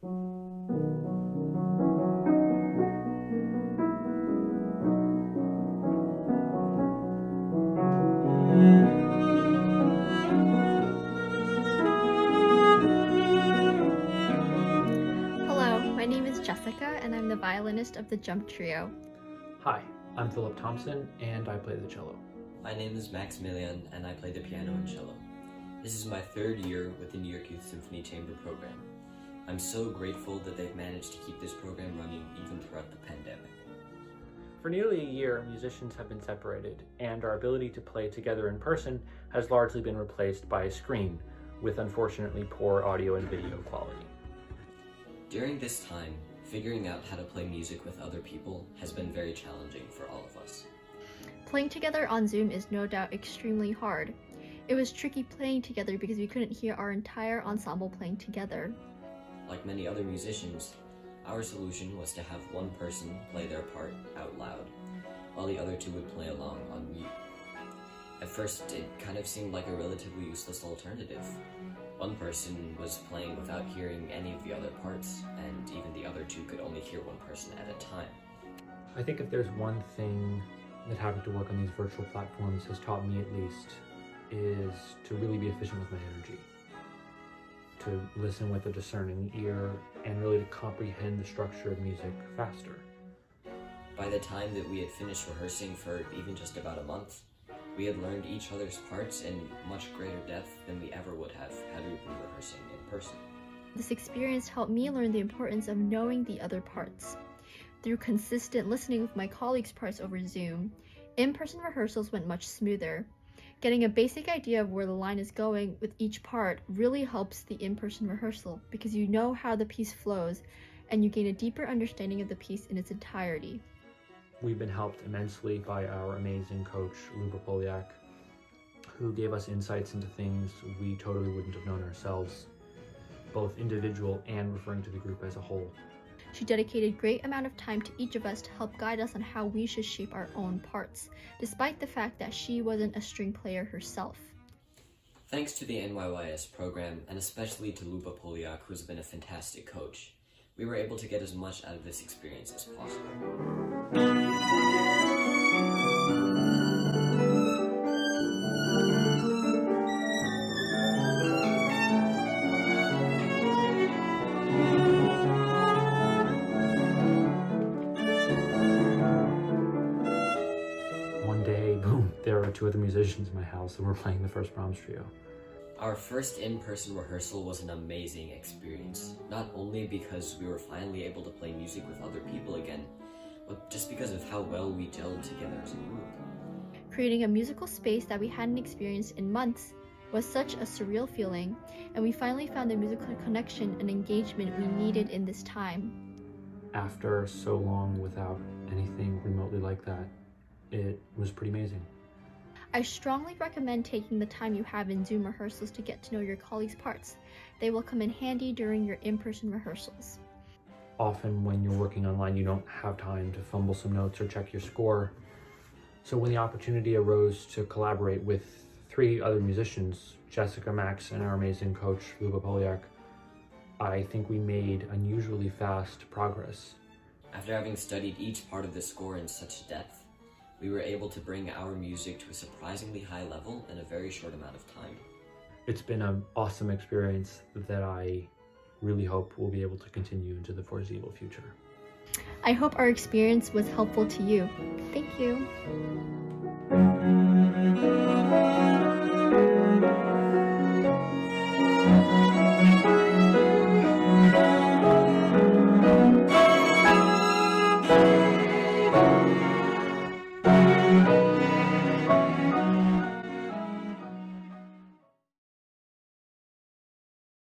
Hello, my name is Jessica, and I'm the violinist of the JuMP trio. Hi, I'm Thompson, and I play the cello. My name is Milian, and I play the piano and cello. This is my third year with the New York Youth Symphony Chamber program. I'm so grateful that they've managed to keep this program running even throughout the pandemic. For nearly a year, musicians have been separated, and our ability to play together in person has largely been replaced by a screen, with unfortunately poor audio and video quality. During this time, figuring out how to play music with other people has been very challenging for all of us. Playing together on Zoom is no doubt extremely hard. It was tricky playing together because we couldn't hear our entire ensemble playing together. Like many other musicians, our solution was to have one person play their part out loud, while the other two would play along on mute. At first, it kind of seemed like a relatively useless alternative. One person was playing without hearing any of the other parts, and even the other two could only hear one person at a time. I think if there's one thing that having to work on these virtual platforms has taught me at least, is to really be efficient with my energy. To listen with a discerning ear, and really to comprehend the structure of music faster. By the time that we had finished rehearsing for even just about a month, we had learned each other's parts in much greater depth than we ever would have had we been rehearsing in person. This experience helped me learn the importance of knowing the other parts. Through consistent listening with my colleagues' parts over Zoom, in-person rehearsals went much smoother. Getting a basic idea of where the line is going with each part really helps the in-person rehearsal because you know how the piece flows and you gain a deeper understanding of the piece in its entirety. We've been helped immensely by our amazing coach, Luba Poliak, who gave us insights into things we totally wouldn't have known ourselves, both individual and referring to the group as a whole. She dedicated a great amount of time to each of us to help guide us on how we should shape our own parts, despite the fact that she wasn't a string player herself. Thanks to the NYYS program, and especially to Luba Poliak, who's been a fantastic coach, we were able to get as much out of this experience as possible. One day, boom, there were two other musicians in my house and we're playing the first Brahms trio. Our first in-person rehearsal was an amazing experience, not only because we were finally able to play music with other people again, but just because of how well we gelled together as a group. Creating a musical space that we hadn't experienced in months was such a surreal feeling, and we finally found the musical connection and engagement we needed in this time. After so long without anything remotely like that, it was pretty amazing. I strongly recommend taking the time you have in Zoom rehearsals to get to know your colleagues' parts. They will come in handy during your in-person rehearsals. Often when you're working online, you don't have time to fumble some notes or check your score. So when the opportunity arose to collaborate with three other musicians, Jessica, Max, and our amazing coach, Luba Poliak, I think we made unusually fast progress. After having studied each part of the score in such depth, we were able to bring our music to a surprisingly high level in a very short amount of time. It's been an awesome experience that I really hope we'll be able to continue into the foreseeable future. I hope our experience was helpful to you. Thank you.